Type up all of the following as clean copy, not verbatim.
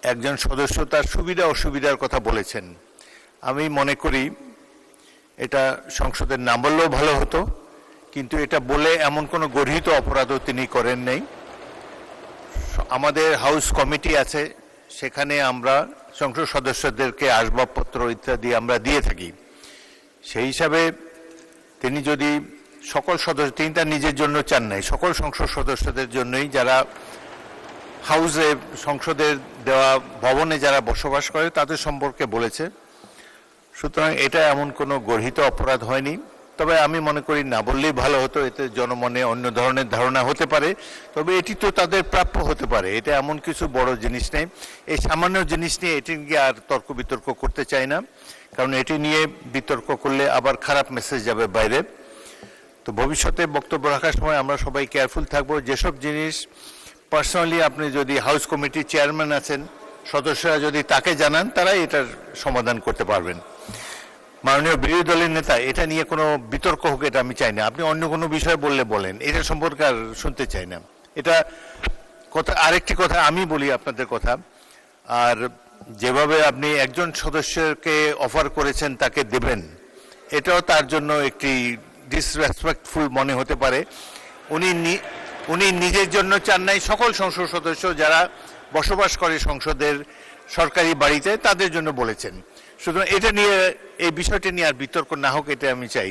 একজন সদস্য তার সুবিধা অসুবিধার কথা বলেছেন। আমি মনে করি এটা সংসদের না বললেও ভালো হতো, কিন্তু এটা বলে এমন কোনো গর্হিত অপরাধও তিনি করেন নাই। আমাদের হাউস কমিটি আছে, সেখানে আমরা সংসদ সদস্যদেরকে আসবাবপত্র ইত্যাদি আমরা দিয়ে থাকি। সেই হিসাবে তিনি যদি সকল সদস্য, তিনি তার নিজের জন্য চান নাই, সকল সংসদ সদস্যদের জন্যই, যারা হাউসে সংসদের দেওয়া ভবনে যারা বসবাস করে তাদের সম্পর্কে বলেছে। সুতরাং এটা এমন কোনো গর্হিত অপরাধ হয়নি। তবে আমি মনে করি না বললেই ভালো হতো, এতে জনমনে অন্য ধরনের ধারণা হতে পারে। তবে এটি তো তাদের প্রাপ্য হতে পারে, এটা এমন কিছু বড় জিনিস নেই। এই সামান্য জিনিস নিয়ে এটি নিয়ে আর তর্ক বিতর্ক করতে চাই না, কারণ এটি নিয়ে বিতর্ক করলে আবার খারাপ মেসেজ যাবে বাইরে। তো ভবিষ্যতে বক্তব্য রাখার সময় আমরা সবাই কেয়ারফুল থাকবো। যেসব জিনিস পার্সোনালি আপনি যদি হাউস কমিটির চেয়ারম্যান আছেন, সদস্যরা যদি তাকে জানান, তারাই এটার সমাধান করতে পারবেন। মাননীয় বিরোধী দলের নেতা, এটা নিয়ে কোনো বিতর্ক হোক এটা আমি চাই না। আপনি অন্য কোনো বিষয় বললে বলেন, এটা সম্পর্কে আর শুনতে চাই না। এটা কথা, আরেকটি কথা আমি বলি আপনাদের কথা, আর যেভাবে আপনি একজন সদস্যকে অফার করেছেন তাকে দেবেন, এটাও তার জন্য একটি ডিসরেসপেক্টফুল মনে হতে পারে। উনি নিজের জন্য চান নাই, সকল সংসদ সদস্য যারা বসবাস করে সংসদের সরকারি বাড়িতে তাদের জন্য বলেছেন। সুতরাং এটা নিয়ে, এই বিষয়টা নিয়ে আর বিতর্ক না হোক, এটা আমি চাই।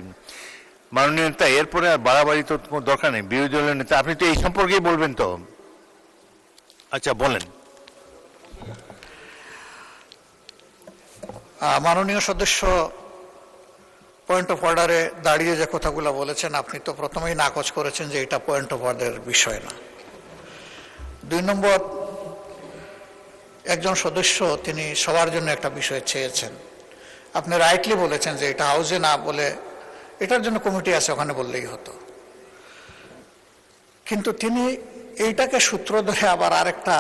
মাননীয় নেতা, এরপরে আর বাড়াবাড়ি তো কোনো দরকার নেই। বিরোধী দলের নেতা, আপনি তো এই সম্পর্কেই বলবেন তো? আচ্ছা, বলেন। মাননীয় সদস্য পয়েন্ট অফ অর্ডারে দাঁড়িয়ে যে কথাগুলো বলেছেন, আপনি তো প্রথমেই নাকচ করেছেন যে এটা পয়েন্ট অফ অর্ডারের বিষয় না। 2 নম্বর, একজন সদস্য তিনি সবার জন্য একটা বিষয় চেয়েছেন। আপনি রাইটলি বলেছেন যে এটা হাউসে না বলে এটার জন্য কমিটি আছে, ওখানে বললেই হতো। কিন্তু তিনি এইটাকে সূত্র ধরে আবার আরেকটা,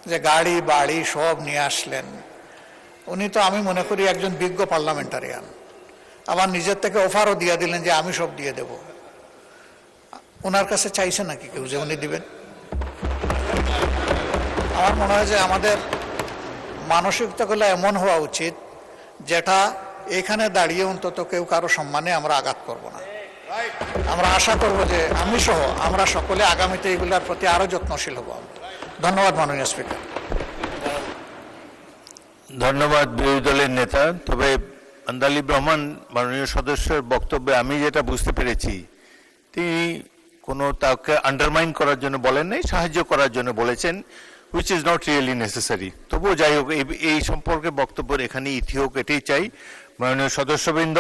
যে গাড়ি বাড়ি সব নিয়ে আসলেন। উনি তো, আমি মনে করি, একজন বিজ্ঞ পার্লামেন্টারিয়ান। আবার নিজের থেকে অফারও দিয়ে দিলেন যে আমি সব দিয়ে দেব। ওনার কাছে চাইছে নাকি কেউ যে উনি দিবেন? আমার মনে হয় যে আমাদের মানসিকতাগুলো এমন হওয়া উচিত যেটা এখানে দাঁড়িয়ে অন্তত কেউ কারো সম্মানে আমরা আঘাত করব না। আমরা আশা করব যে আমি সহ আমরা সকলে আগামীতে এগুলোর প্রতি আরো যত্নশীল হব। ধন্যবাদ মাননীয় স্পিকার। ধন্যবাদ বিরোধী দলের নেতা। তবে আন্দালিব রহমান মাননীয় সদস্যের বক্তব্যে আমি যেটা বুঝতে পেরেছি, তিনি কোনো তাকে আন্ডারমাইন করার জন্য বলেন নাই, সাহায্য করার জন্য বলেছেন, which is not really necessary। তবুও যাই হোক, এই সম্পর্কে বক্তব্যের এখানে ইতি হোক, এটাই চাই। মাননীয় সদস্যবৃন্দ,